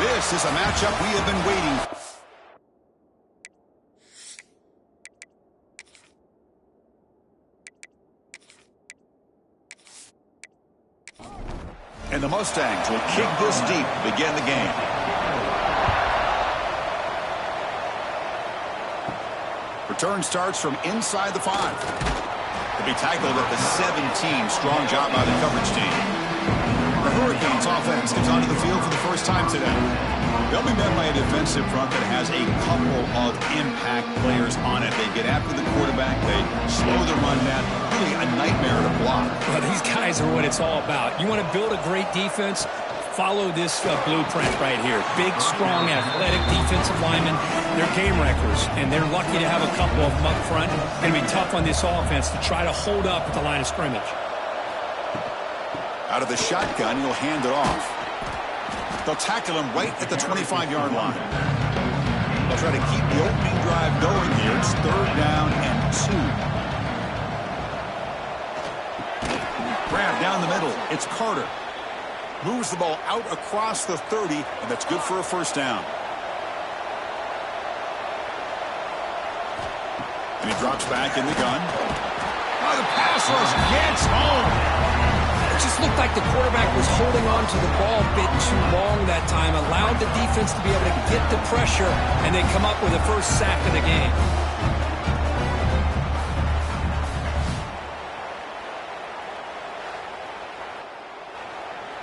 This is a matchup we have been waiting for. And the Mustangs will kick this deep to begin the game. Return starts from inside the 5. To be tackled at the 17. Strong job by the coverage team. The Hurricanes offense comes onto the field for the first time today. They'll be met by a defensive front that has a couple of impact players on it. They get after the quarterback. They slow the run down. Really a nightmare to block. Well, these guys are what it's all about. You want to build a great defense? Follow this blueprint right here. Big, strong, athletic defensive linemen. They're game wreckers, and they're lucky to have a couple of them up front. Going to be tough on this offense to try to hold up at the line of scrimmage. Out of the shotgun, he'll hand it off. They'll tackle him right at the 25-yard line. They'll try to keep the opening drive going here. It's 3rd down and 2. Grab down the middle. It's Carter. Moves the ball out across the 30, and that's good for a first down. And he drops back in the gun. Oh, the pass rush gets home. It just looked like the quarterback was holding on to the ball a bit too long that time, allowed the defense to be able to get the pressure, and then come up with the first sack of the game.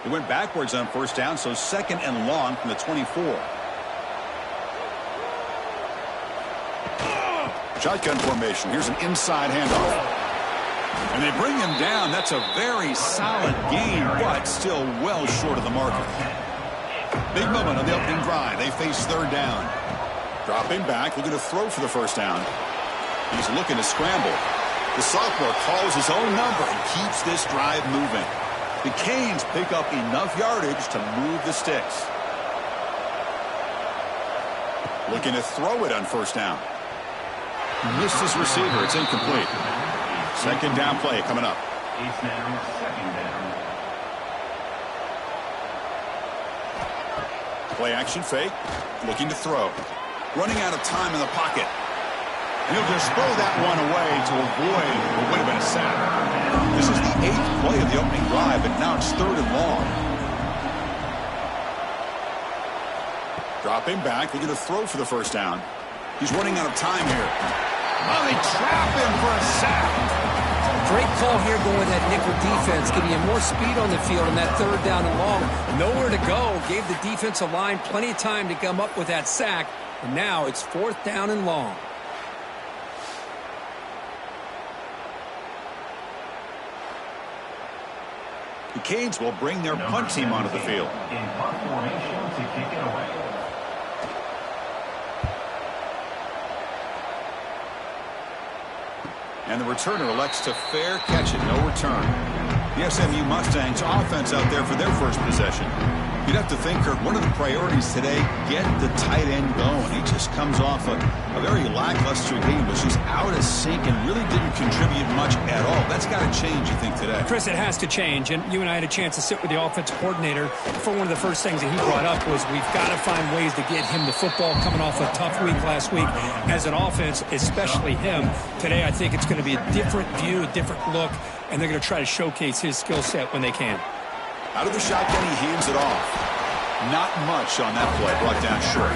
He went backwards on first down, so 2nd and long from the 24. Shotgun formation. Here's an inside handoff. And they bring him down. That's a very solid game, but still well short of the marker. Big moment on the opening drive. They face 3rd down. Dropping back, looking to throw for the first down. He's looking to scramble. The sophomore calls his own number and keeps this drive moving. The Canes pick up enough yardage to move the sticks. Looking to throw it on first down. Missed his receiver. It's incomplete. 2nd down play coming up. It's now 2nd down. Play action fake. Looking to throw. Running out of time in the pocket. And he'll just throw that one away to avoid what would have been a sack. This is the 8th play of the opening drive, but now it's 3rd and long. Dropping back, looking to throw for the first down. He's running out of time here. Oh, they trap him for a sack. Great call here going with that nickel defense, giving him more speed on the field in that 3rd down and long. Nowhere to go. Gave the defensive line plenty of time to come up with that sack. And now it's 4th down and long. The Canes will bring their punt team onto the field. In punt formation to kick it away. And the returner elects to fair catch it. No return. The SMU Mustangs offense out there for their first possession. You'd have to think, Kirk, one of the priorities today, get the tight end going. He just comes off a very lackluster game, was just out of sync and really didn't contribute much at all. That's got to change, you think, today? Chris, it has to change. And you and I had a chance to sit with the offensive coordinator. For one of the first things that he brought up was we've got to find ways to get him the football coming off a tough week last week. As an offense, especially him, today I think it's going to be a different view, a different look, and they're going to try to showcase his skill set when they can. Out of the shotgun, he hands it off. Not much on that play. Brought down short.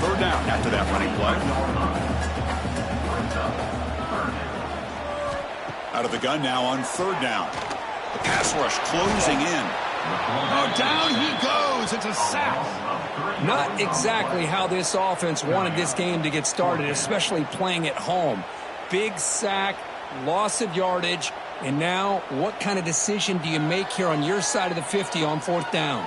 3rd down after that running play. Out of the gun now on 3rd down. The pass rush closing in. Oh, down he goes. It's a sack. Not exactly how this offense wanted this game to get started, especially playing at home. Big sack, loss of yardage. And now, what kind of decision do you make here on your side of the 50 on 4th down?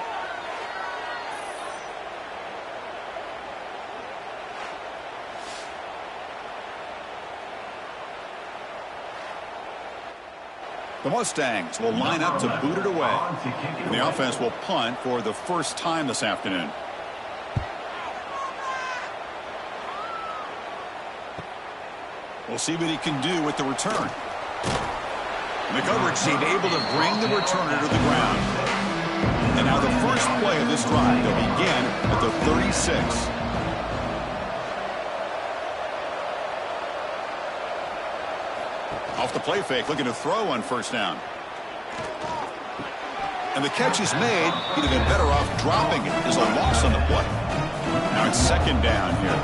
The Mustangs will line up to boot it away. And the offense will punt for the first time this afternoon. We'll see what he can do with the return. And the coverage team able to bring the returner to the ground. And now the first play of this drive. They'll begin at the 36. Off the play fake, looking to throw on first down. And the catch is made. He'd have been better off dropping it. There's a loss on the play. Now it's second down here.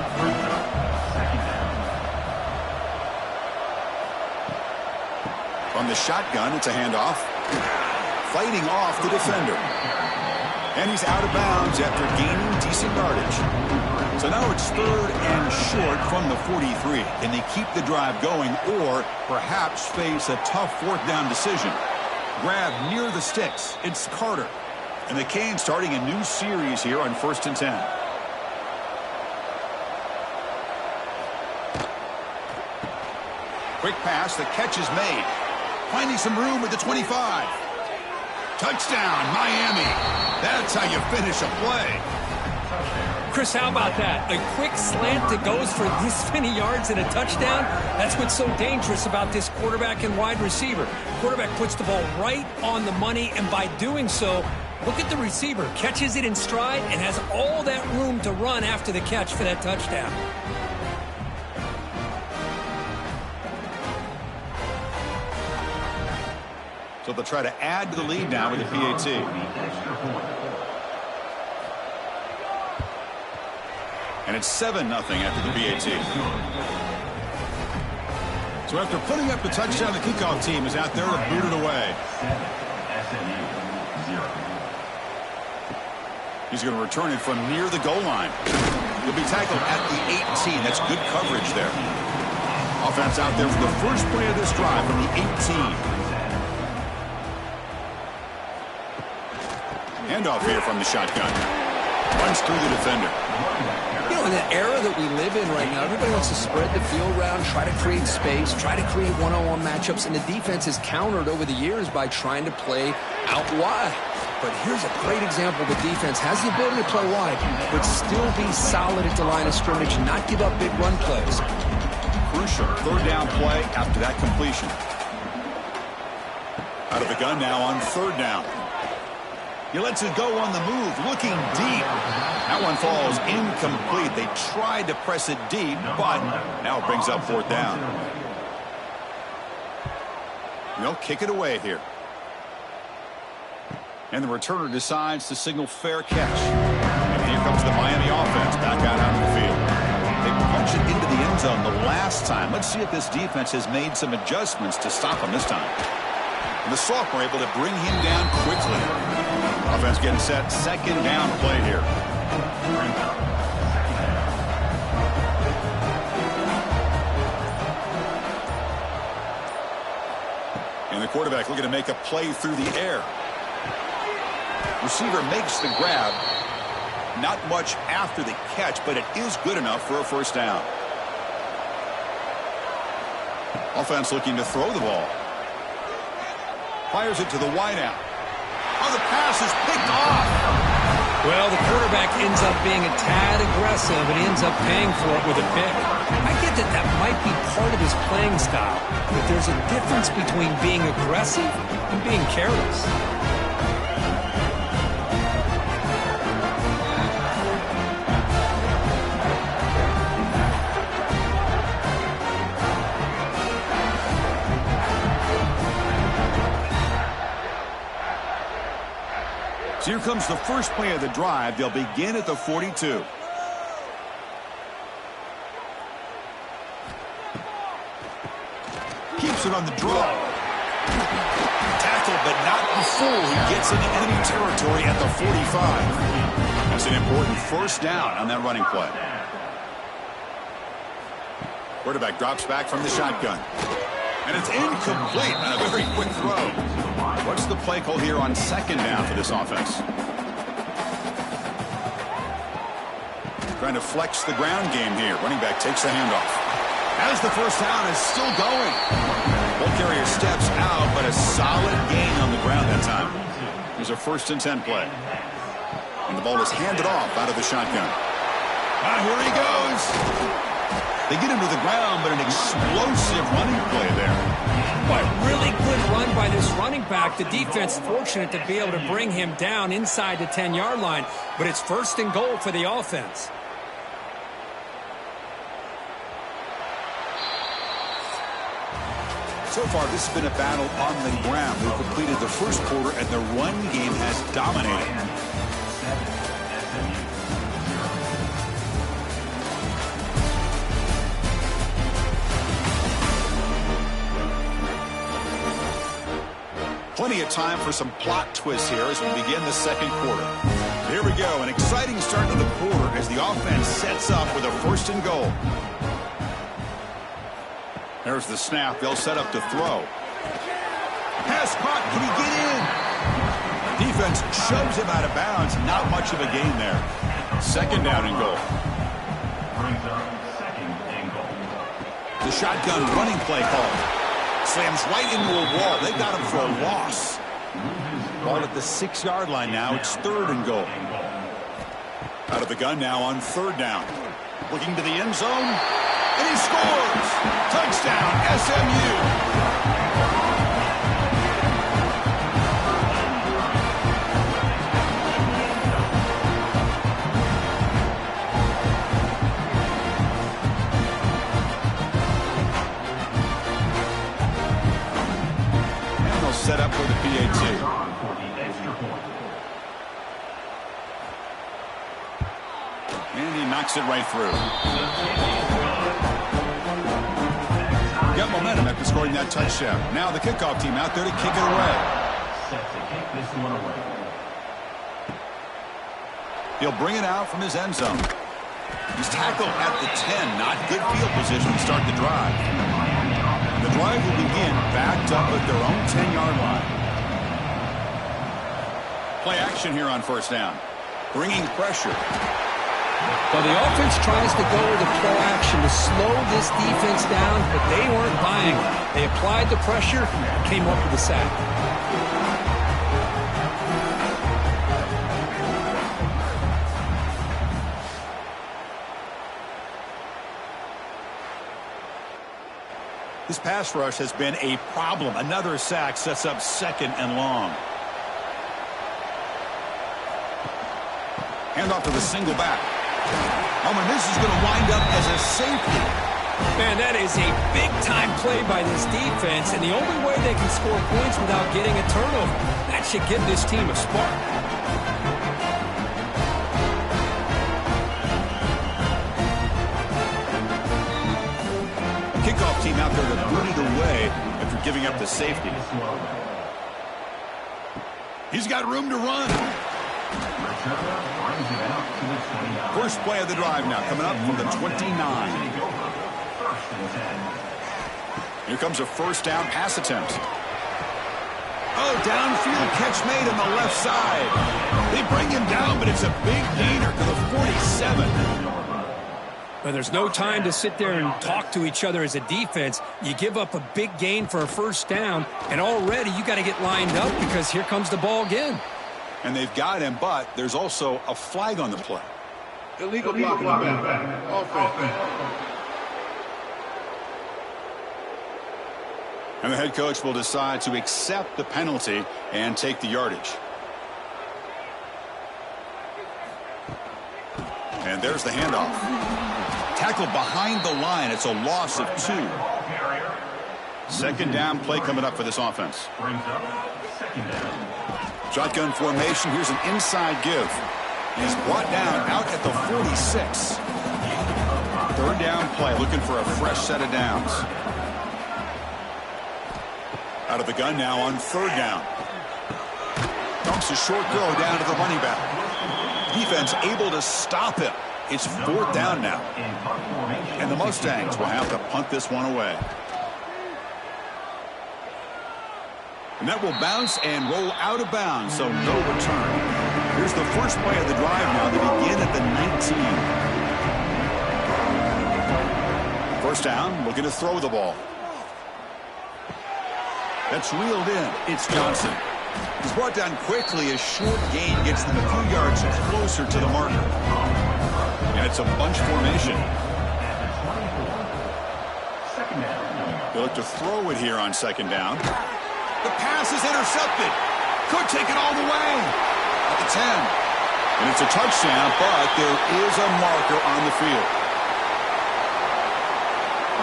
From the shotgun, it's a handoff. Fighting off the defender. And he's out of bounds after gaining decent yardage. So now it's third and short from the 43. Can they keep the drive going or perhaps face a tough fourth down decision? Grab near the sticks. It's Carter. And the Canes starting a new series here on 1st and 10. Quick pass. The catch is made. Finding some room at the 25. Touchdown, Miami. That's how you finish a play. Chris, how about that? A quick slant that goes for this many yards and a touchdown? That's what's so dangerous about this quarterback and wide receiver. Quarterback puts the ball right on the money, and by doing so, look at the receiver. Catches it in stride and has all that room to run after the catch for that touchdown. So they'll try to add to the lead now with the PAT. And it's 7-0 after the PAT. So after putting up the touchdown, the kickoff team is out there to boot it away. SMU 0. He's going to return it from near the goal line. He'll be tackled at the 18. That's good coverage there. Offense out there for the first play of this drive from the 18. Handoff here from the shotgun. Runs through the defender. You know, in the era that we live in right now, everybody wants to spread the field around, try to create space, try to create one-on-one matchups, and the defense has countered over the years by trying to play out wide. But here's a great example. The defense has the ability to play wide, but still be solid at the line of scrimmage and not give up big run plays. Crucial third down play after that completion. Out of the gun now on third down. He lets it go on the move, looking deep. That one falls incomplete. They tried to press it deep, but now it brings up fourth down. They'll kick it away here. And the returner decides to signal fair catch. And here comes the Miami offense back out onto the field. They punched it into the end zone the last time. Let's see if this defense has made some adjustments to stop him this time. And the sophomore able to bring him down quickly. Offense getting set. Second down play here. And the quarterback looking to make a play through the air. Receiver makes the grab. Not much after the catch, but it is good enough for a first down. Offense looking to throw the ball. Fires it to the wideout. Oh, the pass is picked off. Well, the quarterback ends up being a tad aggressive, and he ends up paying for it with a pick. I get that that might be part of his playing style, but there's a difference between being aggressive and being careless. So here comes the first play of the drive. They'll begin at the 42. Keeps it on the draw. Tackled, but not before he gets into enemy territory at the 45. That's an important first down on that running play. Quarterback drops back from the shotgun. And it's incomplete on a very quick throw. What's the play call here on second down for this offense? Trying to flex the ground game here. Running back takes the handoff. As the first down is still going. Ball carrier steps out, but a solid gain on the ground that time. Here's a 1st and 10 play. And the ball is handed off out of the shotgun. Here he goes. They get him to the ground, but an explosive running play there. But really good run by this running back. The defense fortunate to be able to bring him down inside the 10-yard line, but it's 1st and goal for the offense. So far, this has been a battle on the ground. We've completed the first quarter, and the run game has dominated. Plenty of time for some plot twists here as we begin the second quarter. Here we go, an exciting start to the quarter as the offense sets up with a 1st and goal. There's the snap. They'll set up to throw. Pass caught. Can he get in? Defense shoves him out of bounds. Not much of a gain there. 2nd down and goal. Brings up 2nd and goal. The shotgun running play call. Slams right into a wall. They got him for a loss. Ball at the 6-yard line now. It's 3rd and goal. Out of the gun now on 3rd down. Looking to the end zone. And he scores! Touchdown, SMU! And they'll set up for the PAT. And he knocks it right through. Got momentum after scoring that touchdown. Now the kickoff team out there to kick it away. Set to kick this one away. He'll bring it out from his end zone. He's tackled at the 10. Not good field position to start the drive. The drive will begin backed up at their own 10-yard line. Play action here on 1st down. Bringing pressure. Well, the offense tries to go with the play action to slow this defense down, but they weren't buying it. They applied the pressure, came up with the sack. This pass rush has been a problem. Another sack sets up 2nd and long. Hand off to the single back. Oh, and this is going to wind up as a safety. Man, that is a big-time play by this defense, and the only way they can score points without getting a turnover. That should give this team a spark. Kickoff team out there to boot it away after giving up the safety. He's got room to run. First play of the drive now, coming up from the 29. Here comes a 1st down pass attempt. Oh, downfield catch made on the left side. They bring him down, but it's a big gainer to the 47. But there's no time to sit there and talk to each other as a defense. You give up a big gain for a 1st down, and already you got to get lined up because here comes the ball again. And they've got him, but there's also a flag on the play. Illegal blocking back. Offense. And the head coach will decide to accept the penalty and take the yardage. And there's the handoff. Tackled behind the line. It's a loss of 2. 2nd down play coming up for this offense. Brings up 2nd down. Shotgun formation. Here's an inside give. He's brought down out at the 46. 3rd down play, looking for a fresh set of downs. Out of the gun now on 3rd down. Dumps a short throw down to the running back. Defense able to stop him. It's 4th down now. And the Mustangs will have to punt this one away. And that will bounce and roll out of bounds, so no return. Here's the first play of the drive now. They begin at the 19. 1st down, looking to throw the ball. That's reeled in. It's Johnson. He's brought down quickly. A short gain gets them a few yards closer to the marker. And it's a bunch formation. They'll look to throw it here on second down. The pass is intercepted. Could take it all the way. At the 10. And it's a touchdown, but there is a marker on the field.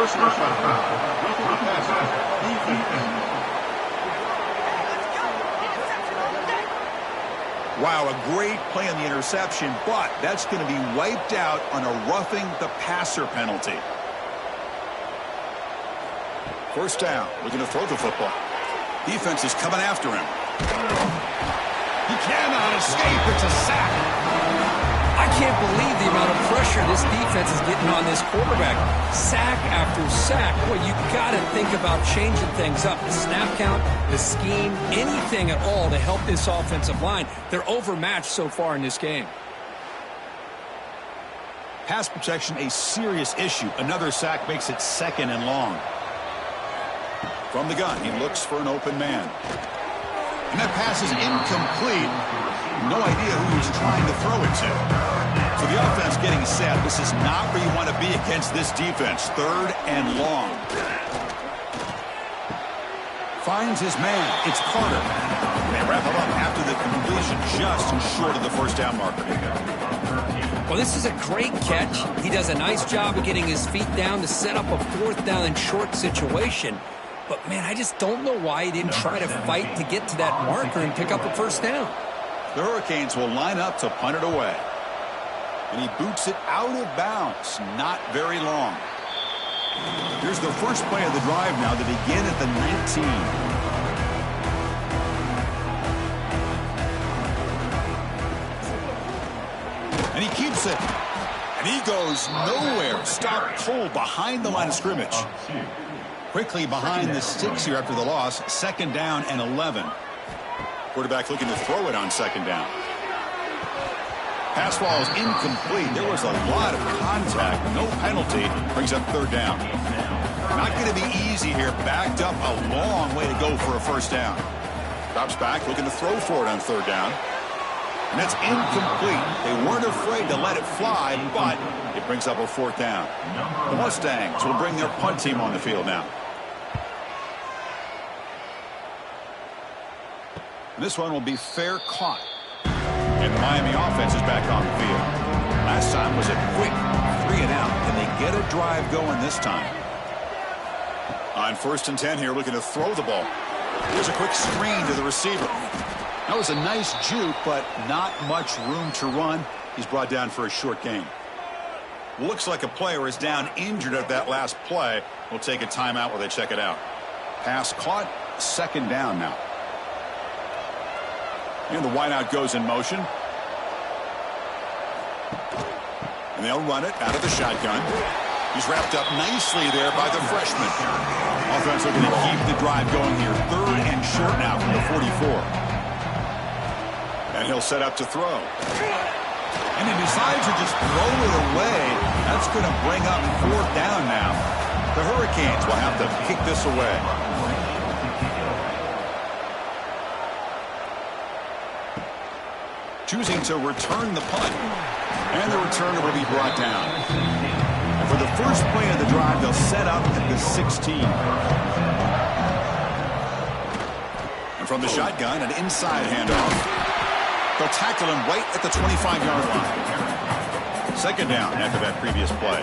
First down. Defense. Wow, a great play on the interception, but that's going to be wiped out on a roughing the passer penalty. First down, looking to throw the football. Defense is coming after him. He cannot escape. It's a sack. I can't believe the amount of pressure this defense is getting on this quarterback. Sack after sack. Well, you got to think about changing things up. The snap count, the scheme, anything at all to help this offensive line. They're overmatched so far in this game. Pass protection, a serious issue. Another sack makes it second and long. From the gun, he looks for an open man. And that pass is incomplete. No idea who he's trying to throw it to. So the offense getting set. This is not where you want to be against this defense. Third and long. Finds his man. It's Carter. They wrap it up after the completion, just short of the first down marker. Well, this is a great catch. He does a nice job of getting his feet down to set up a fourth down and short situation. But, man, I just don't know why he didn't try to fight to get to that marker and pick up a first down. The Hurricanes will line up to punt it away. And he boots it out of bounds. Not very long. Here's the first play of the drive now to begin at the 19. And he keeps it. And he goes nowhere. Stopped cold behind the line of scrimmage. Quickly behind the sticks here after the loss. Second down and 11. Quarterback looking to throw it on second down. Pass ball is incomplete. There was a lot of contact. No penalty. Brings up third down. Not going to be easy here. Backed up a long way to go for a first down. Drops back, looking to throw for it on third down. And that's incomplete. They weren't afraid to let it fly, but it brings up a fourth down. The Mustangs will bring their punt team on the field now. This one will be fair caught. And the Miami offense is back on the field. Last time was a quick 3 and out. Can they get a drive going this time? On first and 10 here, looking to throw the ball. Here's a quick screen to the receiver. That was a nice juke, but not much room to run. He's brought down for a short gain. Looks like a player is down injured at that last play. We'll take a timeout while they check it out. Pass caught, second down now. And the wideout goes in motion. And they'll run it out of the shotgun. He's wrapped up nicely there by the freshman. Offense looking to keep the drive going here. Third and short now from the 44. And he'll set up to throw. And he decides to just throw it away. That's going to bring up fourth down now. The Hurricanes will have to kick this away. Choosing to return the punt. And the returner will be brought down. And for the first play of the drive, they'll set up at the 16. And from the shotgun, an inside handoff. They'll tackle him right at the 25-yard line. Second down after that previous play.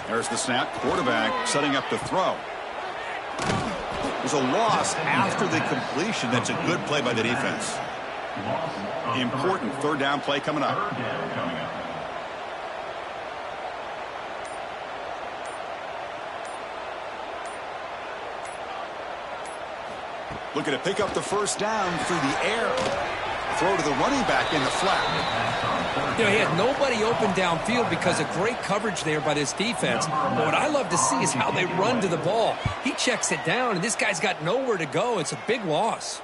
There's the snap. Quarterback setting up the throw. There's a loss after the completion. That's a good play by the defense. Important third down play coming up. Looking to pick up the first down through the air. Throw to the running back in the flat. You know, he had nobody open downfield because of great coverage there by this defense. But what I love to see is how they run to the ball. He checks it down, and this guy's got nowhere to go. It's a big loss.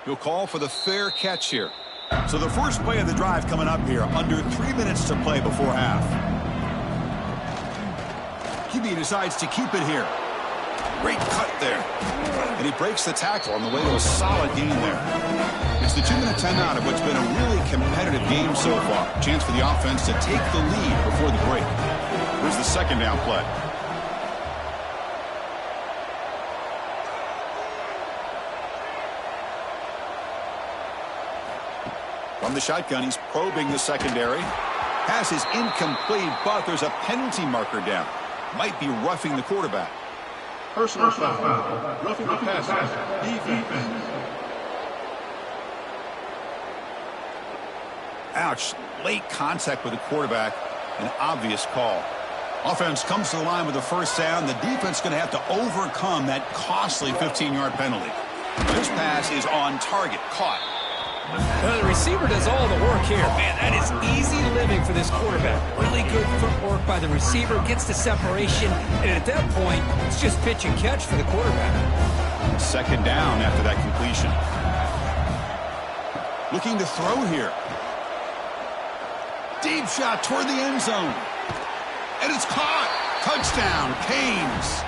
He'll call for the fair catch here. So the first play of the drive coming up here. Under 3 minutes to play before half. QB decides to keep it here. Great cut there. And he breaks the tackle on the way to a solid gain there. It's the 2-minute timeout of what's been a really competitive game so far. Chance for the offense to take the lead before the break. Here's the second down play. From the shotgun, he's probing the secondary. Pass is incomplete, but there's a penalty marker down. Might be roughing the quarterback. Personal foul. Roughing the passer. Defense. Ouch. Late contact with the quarterback. An obvious call. Offense comes to the line with a first down. The defense going to have to overcome that costly 15-yard penalty. This pass is on target. Caught. The receiver does all the work here. Man, that is easy living for this quarterback. Really good footwork by the receiver. Gets the separation. And at that point, it's just pitch and catch for the quarterback. Second down after that completion. Looking to throw here. Deep shot toward the end zone. And it's caught. Touchdown, Canes.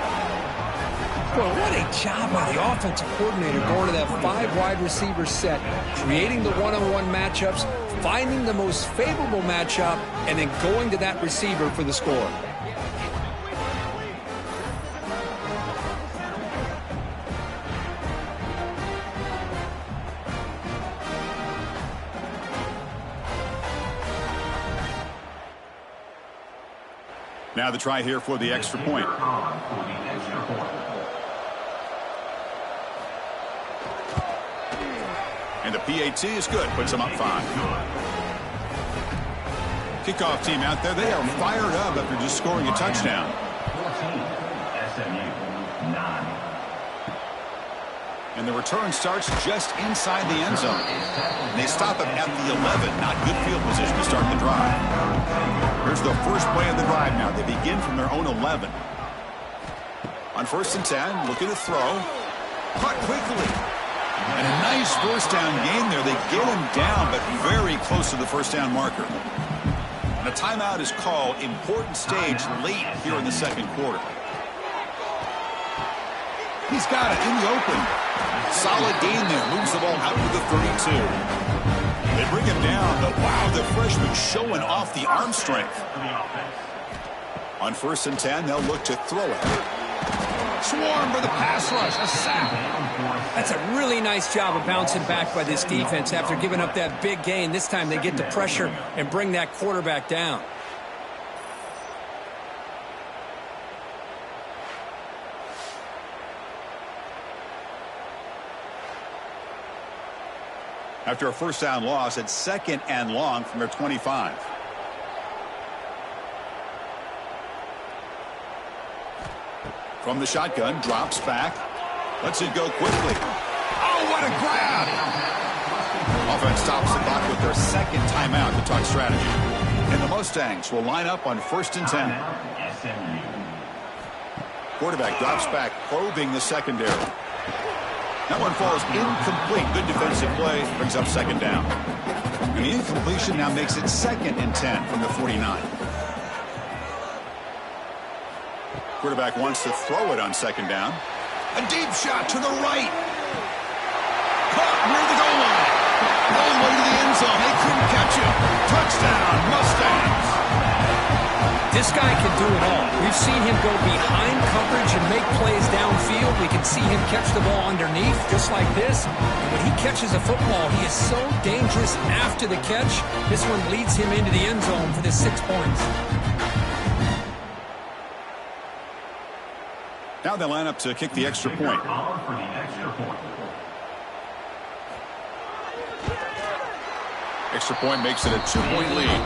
Well, what a job by the offensive coordinator going to that 5 wide receiver set, creating the one-on-one matchups, finding the most favorable matchup, and then going to that receiver for the score. Now the try here for the extra point. And the PAT is good. Puts them up 5. Kickoff team out there. They are fired up after just scoring a touchdown. 14, SMU, 9. And the return starts just inside the end zone. And they stop it at the 11. Not good field position to start the drive. Here's the first play of the drive now. They begin from their own 11. On 1st and 10, looking to throw. Caught quickly. And a nice first down gain there. They get him down, but very close to the first down marker. And a timeout is called. Important stage late here in the second quarter. He's got it in the open. Solid gain there. Moves the ball out to the 32. They bring him down, but wow, the freshman showing off the arm strength. On 1st and 10, they'll look to throw it. Swarm for the pass rush. A sack. That's a really nice job of bouncing back by this defense after giving up that big gain. This time they get the pressure and bring that quarterback down. After a first down loss at 2nd and long from their 25. From the shotgun, drops back. Lets it go quickly. Oh, what a grab! Offense stops the clock with their second timeout to talk strategy. And the Mustangs will line up on 1st and 10. Quarterback drops back, probing the secondary. That one falls incomplete. Good defensive play. Brings up 2nd down. And the incompletion now makes it 2nd and 10 from the 49. Quarterback wants to throw it on 2nd down. A deep shot to the right. Caught near the goal line. All the way to the end zone. They couldn't catch him. Touchdown, Mustangs. This guy can do it all. We've seen him go behind coverage and make plays downfield. We can see him catch the ball underneath, just like this. And when he catches a football, he is so dangerous after the catch. This one leads him into the end zone for the 6 points. Now they line up to kick the extra point. Extra point makes it a 2-point lead.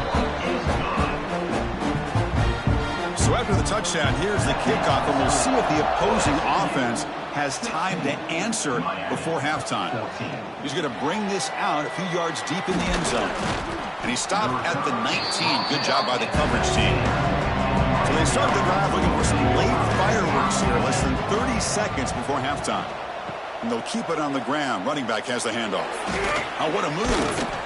So after the touchdown, here's the kickoff, and we'll see if the opposing offense has time to answer before halftime. He's going to bring this out a few yards deep in the end zone. And he stopped at the 19. Good job by the coverage team. So they start the drive looking for some late fireworks here, less than 30 seconds before halftime. And they'll keep it on the ground. Running back has the handoff. Oh, what a move.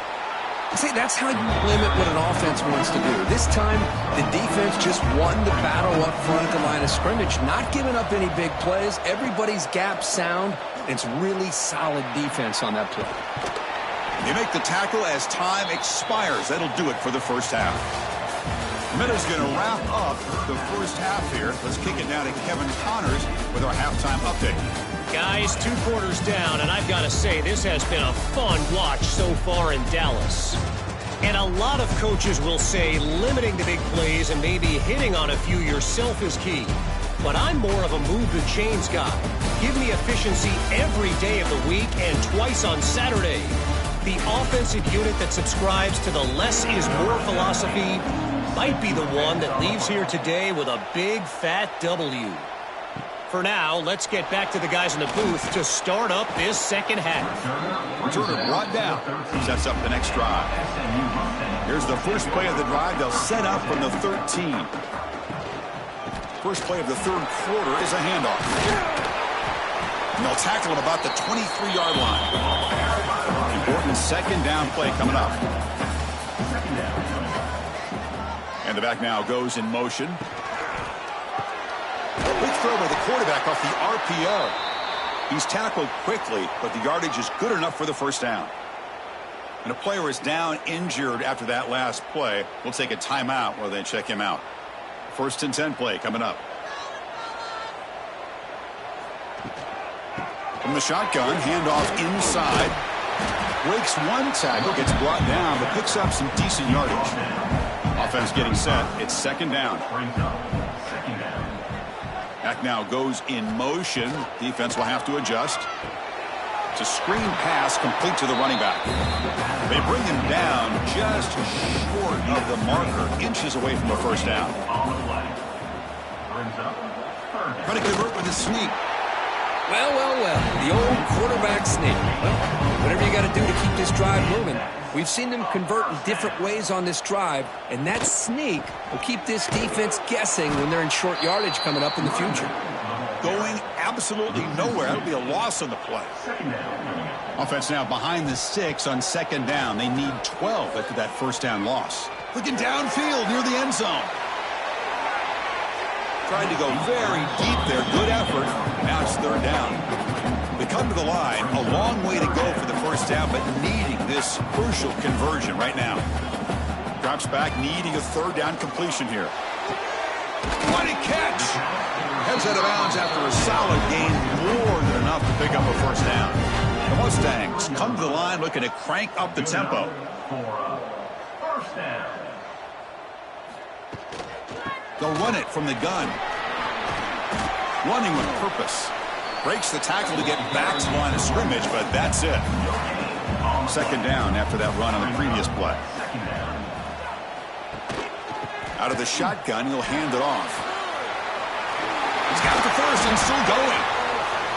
See, that's how you limit what an offense wants to do. This time, the defense just won the battle up front at the line of scrimmage, not giving up any big plays. Everybody's gap sound. It's really solid defense on that play. You make the tackle as time expires. That'll do it for the first half. Minna's going to wrap up the first half here. Let's kick it now to Kevin Connors with our halftime update. Guys, 2 quarters down, and I've got to say, this has been a fun watch so far in Dallas. And a lot of coaches will say limiting the big plays and maybe hitting on a few yourself is key. But I'm more of a move the chains guy. Give me efficiency every day of the week and twice on Saturday. The offensive unit that subscribes to the less is more philosophy might be the one that leaves here today with a big fat W. For now, let's get back to the guys in the booth to start up this second half. Returner brought down. Sets up the next drive. Here's the first play of the drive. They'll set up from the 13. First play of the third quarter is a handoff. And they'll tackle him about the 23-yard line. Important second down play coming up. And the back now goes in motion. Big throw by the quarterback off the RPO. He's tackled quickly, but the yardage is good enough for the first down. And a player is down injured after that last play. We'll take a timeout while they check him out. First and 10 play coming up. From the shotgun, handoff inside. Breaks one tackle, gets brought down, but picks up some decent yardage. Offense getting set. It's second down. Back now goes in motion. Defense will have to adjust. It's a screen pass complete to the running back. They bring him down just short of the marker, inches away from a first down. Trying to convert with a sneak. Well. The old quarterback sneak. Well, whatever you got to do to keep this drive moving. We've seen them convert in different ways on this drive, and that sneak will keep this defense guessing when they're in short yardage coming up in the future. Going absolutely nowhere. That'll be a loss on the play. Offense now behind the 6 on second down. They need 12 after that first down loss. Looking downfield near the end zone. Trying to go very deep there. Good effort. Now it's third down. They come to the line. A long way to go for the first down, but needing this crucial conversion right now. Drops back, needing a third down completion here. What a catch! Heads out of bounds after a solid gain, more than enough to pick up a first down. The Mustangs come to the line looking to crank up the tempo. First down. They'll run it from the gun. Running with purpose. Breaks the tackle to get back to the line of scrimmage, but that's it. Second down after that run on the previous play. Out of the shotgun, he'll hand it off. He's got the first and still going.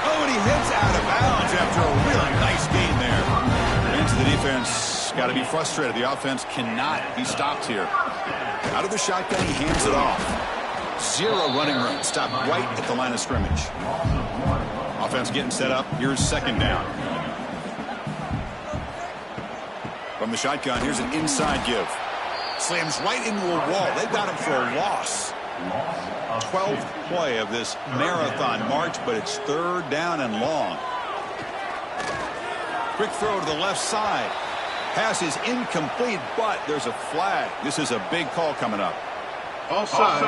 Oh, and he hits out of bounds after a really nice gain there. Into the defense, got to be frustrated. The offense cannot be stopped here. Out of the shotgun, he hands it off. Zero running room. Stopped right at the line of scrimmage. Offense getting set up. Here's second down. From the shotgun, here's an inside give. Slams right into a wall. They've got him for a loss. 12th play of this marathon march, but it's third down and long. Quick throw to the left side. Pass is incomplete, but there's a flag. This is a big call coming up. Offside.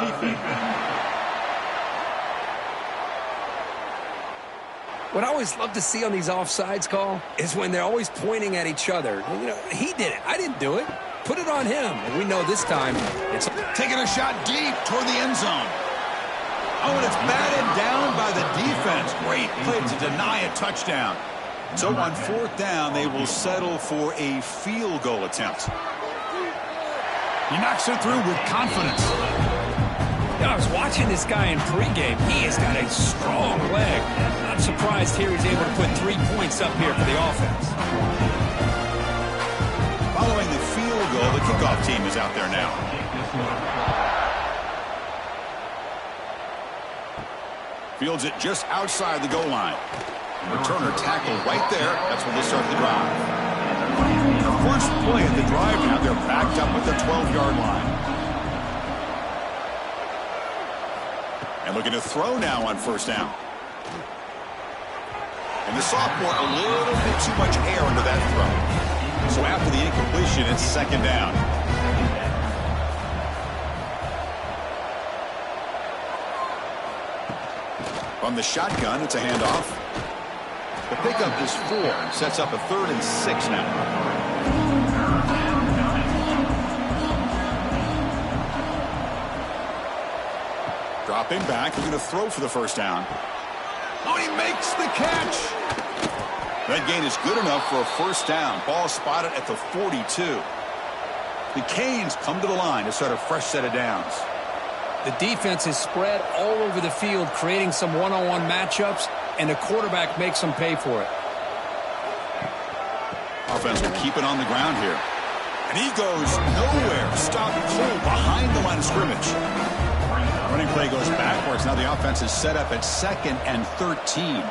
Defense. What I always love to see on these offsides call is when they're always pointing at each other. You know, he did it. I didn't do it. Put it on him. And we know this time it's taking a shot deep toward the end zone. Oh, and it's batted down by the defense. Great play to deny a touchdown. So on fourth down, they will settle for a field goal attempt. He knocks it through with confidence. I was watching this guy in pregame. He has got a strong leg. I'm surprised here he's able to put 3 points up here for the offense. Following the field goal, the kickoff team is out there now. Fields it just outside the goal line. Returner tackled right there. That's when they start the drive. First play of the drive now. They're backed up at the 12-yard line. And looking to throw now on first down. And the sophomore, a little bit too much air into that throw. So after the incompletion, it's second down. From the shotgun, it's a handoff. The pickup is 4. Sets up a 3rd and 6 now. Dropping back, we're going to throw for the first down. Oh, he makes the catch. That gain is good enough for a first down. Ball spotted at the 42. The Canes come to the line to start a fresh set of downs. The defense is spread all over the field, creating some one-on-one matchups, and the quarterback makes them pay for it. Offense will keep it on the ground here. And he goes nowhere. Stopped cold behind the line of scrimmage. Running play goes backwards. Now the offense is set up at 2nd and 13.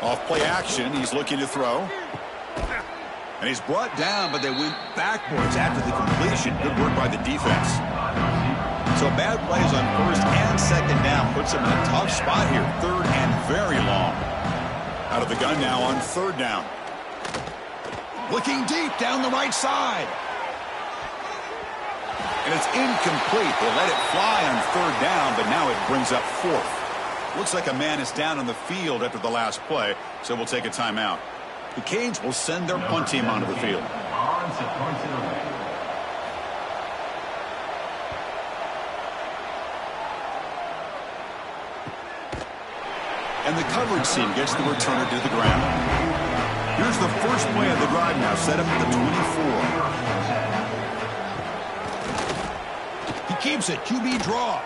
Off play action. He's looking to throw. And he's brought down, but they went backwards after the completion. Good work by the defense. So bad plays on 1st and 2nd down puts him in a tough spot here. 3rd and very long. Out of the gun now on 3rd down. Looking deep down the right side. And it's incomplete. They let it fly on 3rd down, but now it brings up 4th. Looks like a man is down on the field after the last play, so we'll take a timeout. The Canes will send their punt team onto the field. And the coverage team gets the returner to the ground. Here's the first play of the drive now, set up at the 24. Keeps it. QB draw.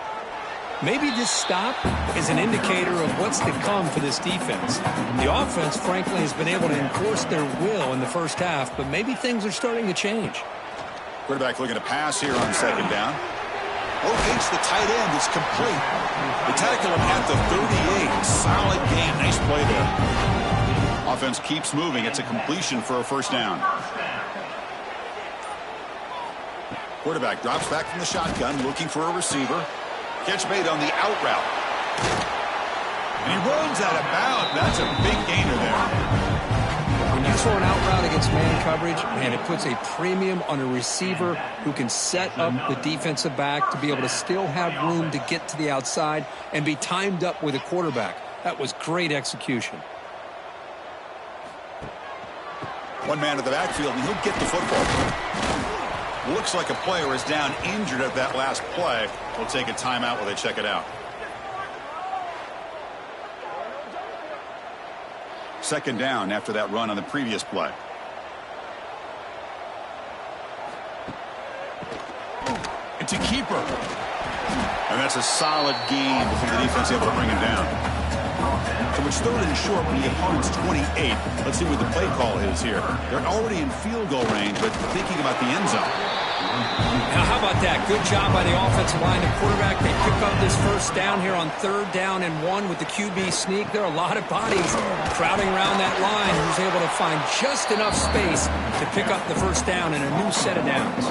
Maybe this stop is an indicator of what's to come for this defense. The offense, frankly, has been able to enforce their will in the first half, but maybe things are starting to change. Quarterback looking to pass here on 2nd down. Locates the tight end. It's complete. They tackle him at the 38. Solid game. Nice play there. Offense keeps moving. It's a completion for a first down. Quarterback drops back from the shotgun, looking for a receiver. Catch made on the out route. And he runs out of bounds. That's a big gainer there. When you throw an out route against man coverage, man, it puts a premium on a receiver who can set up the defensive back to be able to still have room to get to the outside and be timed up with a quarterback. That was great execution. One man to the backfield, and he'll get the football. Looks like a player is down injured at that last play. We'll take a timeout while they check it out. 2nd down after that run on the previous play. It's a keeper. And that's a solid gain before the defense able to bring him down. So it's 3rd and short when the opponent's 28. Let's see what the play call is here. They're already in field goal range, but thinking about the end zone. Now, how about that? Good job by the offensive line and quarterback. They pick up this first down here on 3rd down and 1 with the QB sneak. There are a lot of bodies crowding around that line who's able to find just enough space to pick up the first down in a new set of downs.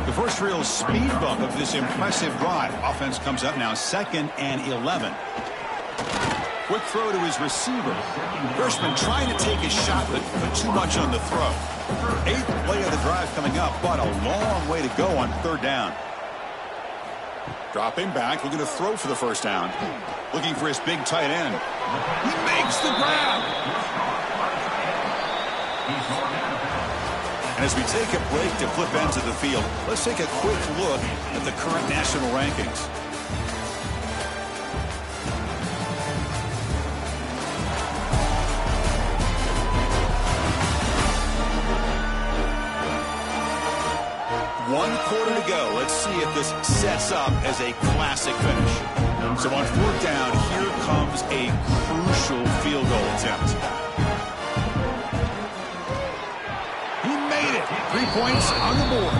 The first real speed bump of this impressive drive. Offense comes up now 2nd and 11. Quick throw to his receiver. Freshman trying to take his shot, but too much on the throw. 8th play of the drive coming up, but a long way to go on 3rd down. Dropping back, looking to throw for the first down. Looking for his big tight end. He makes the grab. And as we take a break to flip ends of the field, let's take a quick look at the current national rankings. One quarter to go. Let's see if this sets up as a classic finish. So on 4th down, here comes a crucial field goal attempt. He made it. 3 points on the board.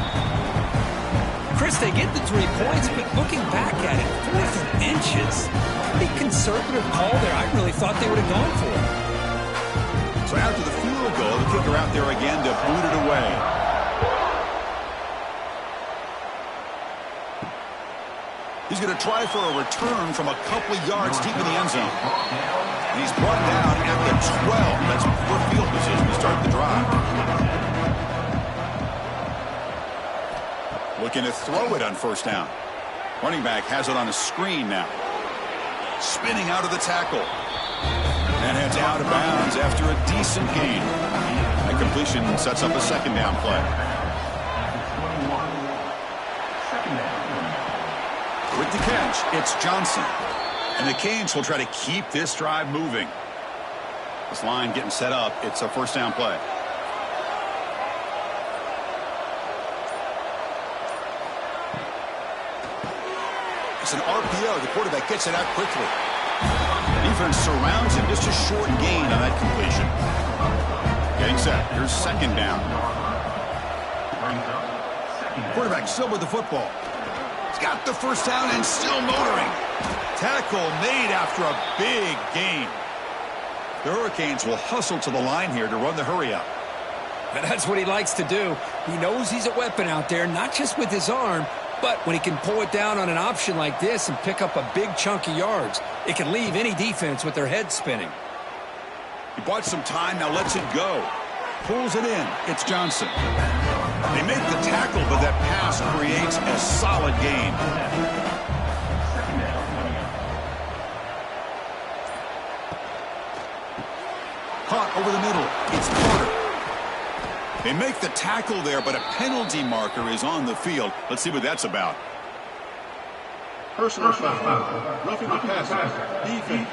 Chris, they get the 3 points, but looking back at it, 4th and inches. Pretty conservative call there. I really thought they would have gone for it. So after the field goal, the kicker out there again to boot it away. He's going to try for a return from a couple of yards deep in the end zone. And he's brought down at the 12. That's poor field position to start the drive. Looking to throw it on first down. Running back has it on a screen now. Spinning out of the tackle. And heads out of bounds after a decent gain. That completion sets up a second down play. With the catch, it's Johnson. And the Canes will try to keep this drive moving. This line getting set up. It's a first down play. It's an RPO. The quarterback gets it out quickly. Defense surrounds him. Just a short gain on that completion. Getting set. Here's second down. Quarterback still with the football. He's got the first down and still motoring. Tackle made after a big gain. The Hurricanes will hustle to the line here to run the hurry up. And that's what he likes to do. He knows he's a weapon out there, not just with his arm, but when he can pull it down on an option like this and pick up a big chunk of yards, it can leave any defense with their head spinning. He bought some time, now lets it go. Pulls it in. It's Johnson. They make the tackle, but that pass creates a solid gain. Caught over the middle. It's Carter. They make the tackle there, but a penalty marker is on the field. Let's see what that's about. Personal foul. Roughing the passer. Defense.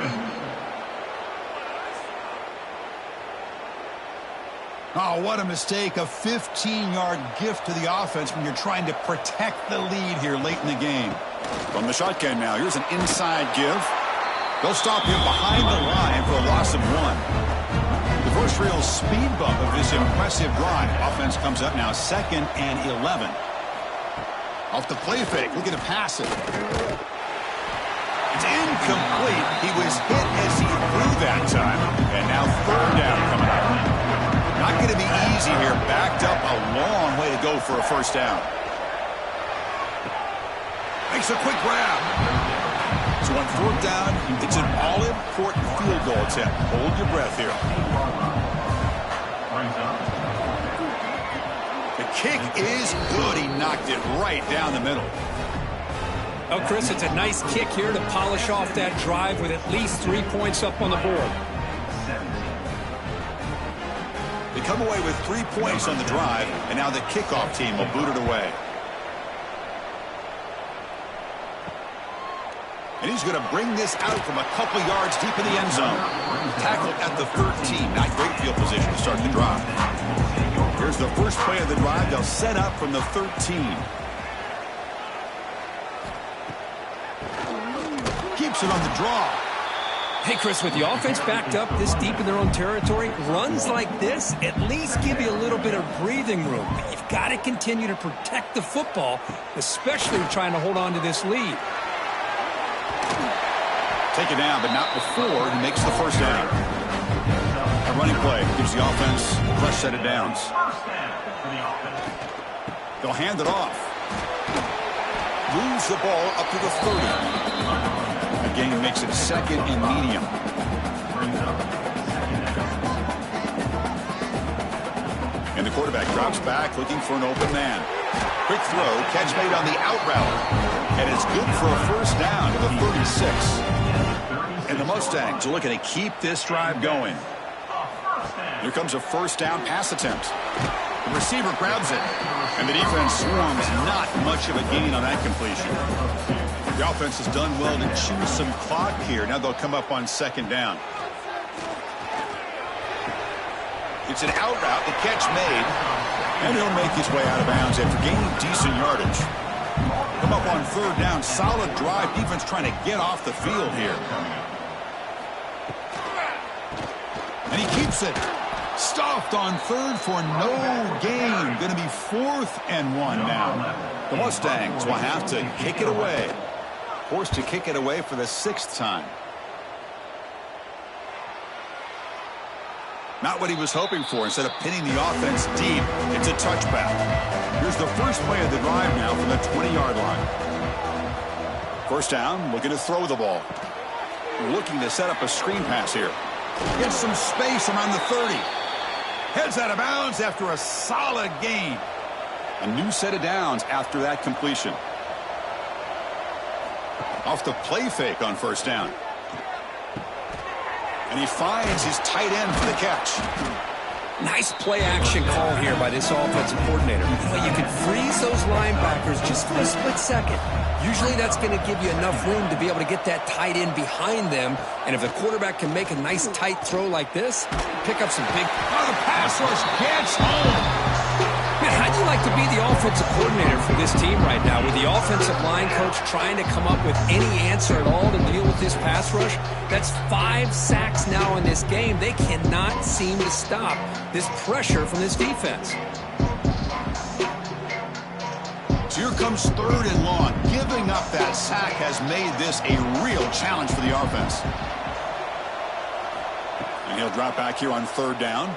Oh, what a mistake. A 15-yard gift to the offense when you're trying to protect the lead here late in the game. From the shotgun now, here's an inside give. They'll stop him behind the line for a loss of 1. The first real speed bump of this impressive drive. Offense comes up now 2nd and 11. Off the play fake, looking to pass it. It's incomplete. He was hit as he threw that time. And now third down coming up. Not going to be easy here. Backed up a long way to go for a first down. Makes a quick grab. So on fourth down, it's an all-important field goal attempt. Hold your breath here. The kick is good. He knocked it right down the middle. Oh, Chris, it's a nice kick here to polish off that drive with at least 3 points up on the board. They come away with 3 points on the drive, and now the kickoff team will boot it away. And he's going to bring this out from a couple yards deep in the end zone. Tackled at the 13. Not great field position to start the drive. Here's the first play of the drive. They'll set up from the 13. Keeps it on the draw. Hey, Chris, with the offense backed up this deep in their own territory, runs like this at least give you a little bit of breathing room. But you've got to continue to protect the football, especially trying to hold on to this lead. Take it down, but not before he makes the first down. A running play gives the offense a fresh set of downs. They'll hand it off. Moves the ball up to the 30. The gain makes it 2nd and medium. And the quarterback drops back looking for an open man. Quick throw, catch made on the out route. And it's good for a first down to the 36. And the Mustangs are looking to keep this drive going. Here comes a first down pass attempt. The receiver grabs it. And the defense swarms. Not much of a gain on that completion. The offense has done well to chew some clock here. Now they'll come up on 2nd down. It's an out route. The catch made. And he'll make his way out of bounds after gaining decent yardage. Come up on 3rd down. Solid drive. Defense trying to get off the field here. And he keeps it. Stuffed on 3rd for no gain. Going to be 4th and 1 now. The Mustangs will have to kick it away. Forced to kick it away for the 6th time. Not what he was hoping for. Instead of pinning the offense deep, it's a touchback. Here's the first play of the drive now from the 20-yard line. First down, looking to throw the ball. looking to set up a screen pass here. Gets some space around the 30. Heads out of bounds after a solid gain. A new set of downs after that completion. Off the play fake on first down. And he finds his tight end for the catch. Nice play-action call here by this offensive coordinator. You can freeze those linebackers just for a split second. Usually that's going to give you enough room to be able to get that tight end behind them. And if the quarterback can make a nice tight throw like this, pick up some big... Oh, the pass rush gets home. Man, how'd you like to be the offensive coordinator for this team right now? With the offensive line coach trying to come up with any answer at all to deal with this pass rush? That's 5 sacks now in this game. They cannot seem to stop this pressure from this defense. So here comes 3rd and long. Giving up that sack has made this a real challenge for the offense. And he'll drop back here on 3rd down.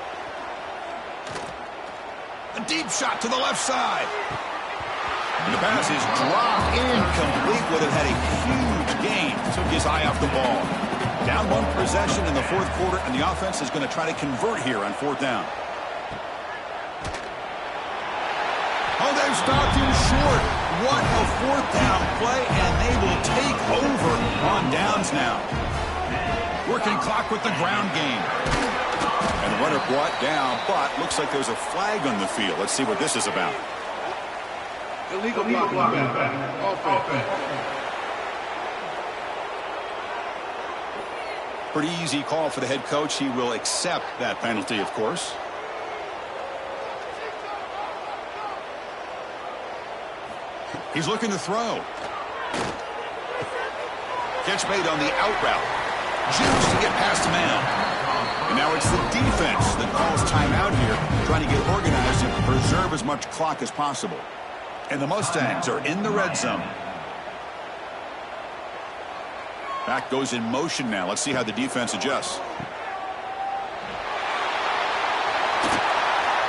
A deep shot to the left side. And the pass is dropped incomplete. Would have had a huge gain. Took his eye off the ball. Down 1 possession in the 4th quarter, and the offense is going to try to convert here on 4th down. Oh, they've stopped him short. What a 4th down play, and they will take over on downs now. Working clock with the ground game. And the runner brought down, but looks like there's a flag on the field. Let's see what this is about. Illegal blocking. Offense. Pretty easy call for the head coach. He will accept that penalty, of course. He's looking to throw. Catch made on the out route. Jukes to get past a man. And now it's the defense that calls timeout here, trying to get organized and preserve as much clock as possible. And the Mustangs are in the red zone. Back goes in motion now. Let's see how the defense adjusts.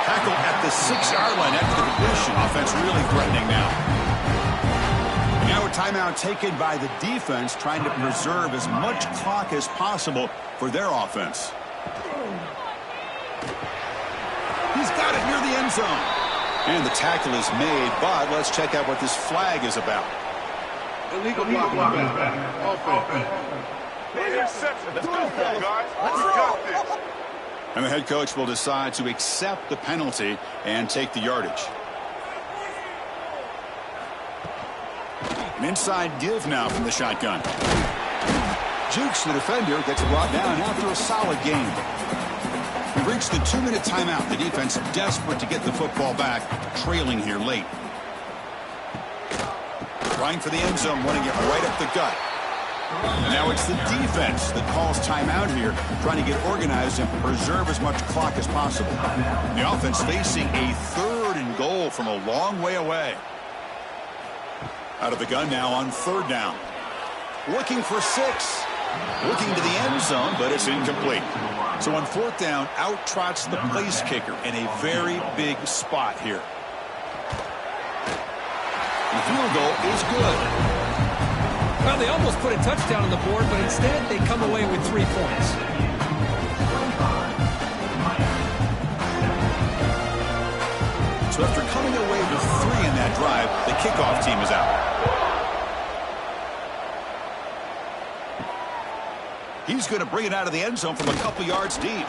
Tackle at the 6-yard line after the completion. Offense really threatening now. Now a timeout taken by the defense, trying to preserve as much clock as possible for their offense. He's got it near the end zone. And the tackle is made, but let's check out what this flag is about. Illegal blocking. Offense. Let's go, guys. Let's got this. And the head coach will decide to accept the penalty and take the yardage. An inside give now from the shotgun. Jukes, the defender, gets brought down after a solid game. We've reached the 2-minute timeout. The defense desperate to get the football back, trailing here late. Trying for the end zone, running it right up the gut. And now it's the defense that calls timeout here, trying to get organized and preserve as much clock as possible. The offense facing a 3rd and goal from a long way away. Out of the gun now on 3rd down. Looking for 6. Looking to the end zone, but it's incomplete. So on 4th down, out trots the place kicker in a very big spot here. The field goal is good. Well, they almost put a touchdown on the board, but instead they come away with 3 points. So after coming away with 3 in that drive, the kickoff team is out. He's going to bring it out of the end zone from a couple yards deep.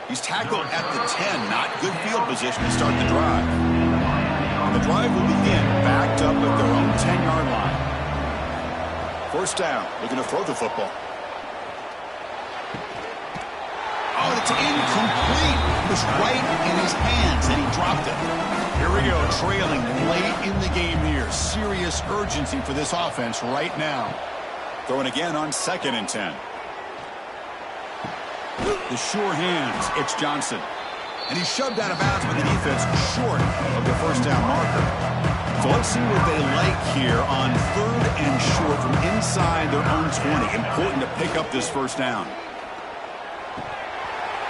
He's tackled at the 10. Not good field position to start the drive. And the drive will begin backed up at their own 10-yard line. 1st down, looking to throw the football. Oh, it's incomplete. It was right in his hands, and he dropped it. Here we go, trailing late in the game here. Serious urgency for this offense right now. Throwing again on 2nd and 10. The sure hands, it's Johnson. And he's shoved out of bounds by the defense short of the 1st down marker. So let's see what they like here on 3rd and short from inside their own 20. Important to pick up this 1st down.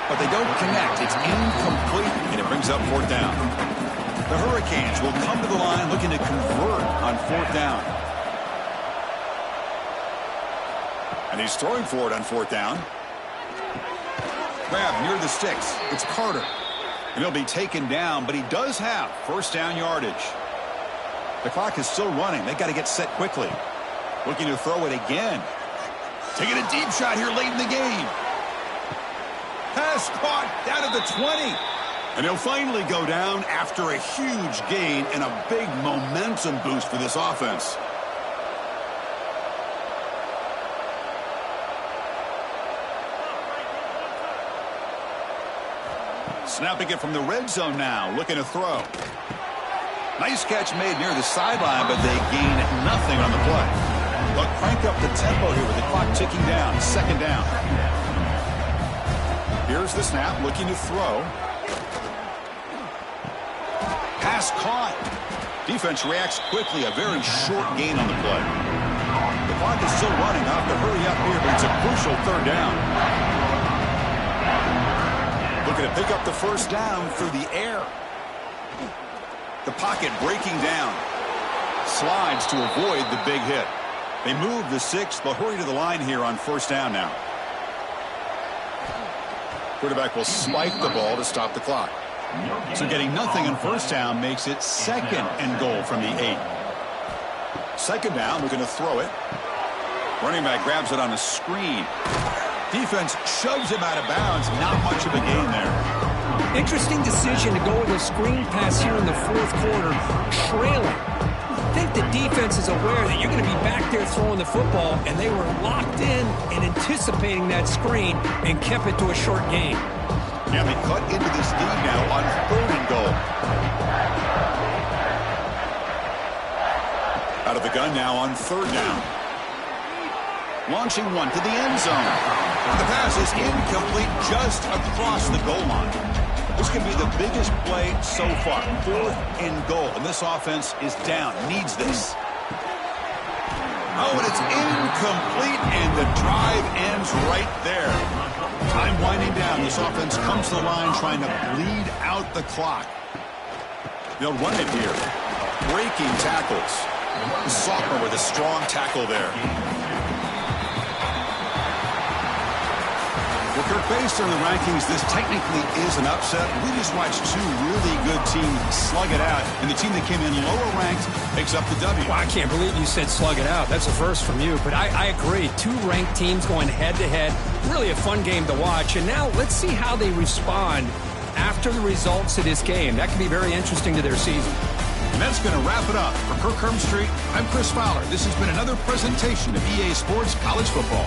But they don't connect. It's incomplete, and it brings up 4th down. The Hurricanes will come to the line looking to convert on 4th down. And he's throwing for it on 4th down. Grab near the sticks. It's Carter. And he'll be taken down, but he does have 1st down yardage. The clock is still running. They've got to get set quickly. Looking to throw it again. Taking a deep shot here late in the game. Pass caught down at the 20. And he'll finally go down after a huge gain and a big momentum boost for this offense. Snapping it from the red zone now, looking to throw. Nice catch made near the sideline, but they gain nothing on the play. They'll crank up the tempo here with the clock ticking down. 2nd down. Here's the snap, looking to throw. Pass caught. Defense reacts quickly. A very short gain on the play. The clock is still running. I'll have to hurry up here, but it's a crucial 3rd down. Looking to pick up the 1st down through the air. The pocket breaking down. Slides to avoid the big hit. They move the 6. They'll hurry to the line here on 1st down now. Quarterback will spike the ball to stop the clock. So getting nothing on 1st down makes it 2nd and goal from the 8. 2nd down, looking to throw it. Running back grabs it on a screen. Defense shoves him out of bounds. Not much of a gain there. Interesting decision to go with a screen pass here in the 4th quarter, trailing. I think the defense is aware that you're going to be back there throwing the football, and they were locked in and anticipating that screen and kept it to a short gain. Yeah, they cut into this lead now on 3rd and goal. Out of the gun now on 3rd down. Launching one to the end zone. The pass is incomplete just across the goal line. This could be the biggest play so far. 4th and goal. And this offense is down. Needs this. Oh, and it's incomplete, and the drive ends right there. Time winding down. This offense comes to the line trying to bleed out the clock. They'll run it here. Breaking tackles. The sophomore with a strong tackle there. Well, Kirk, based on the rankings, this technically is an upset. We just watched 2 really good teams slug it out, and the team that came in lower ranked picks up the W. Well, I can't believe you said slug it out. That's a first from you, but I agree. 2 ranked teams going head-to-head. Really a fun game to watch, and now let's see how they respond after the results of this game. That could be very interesting to their season. And that's going to wrap it up. For Kirk Street, I'm Chris Fowler. This has been another presentation of EA Sports College Football.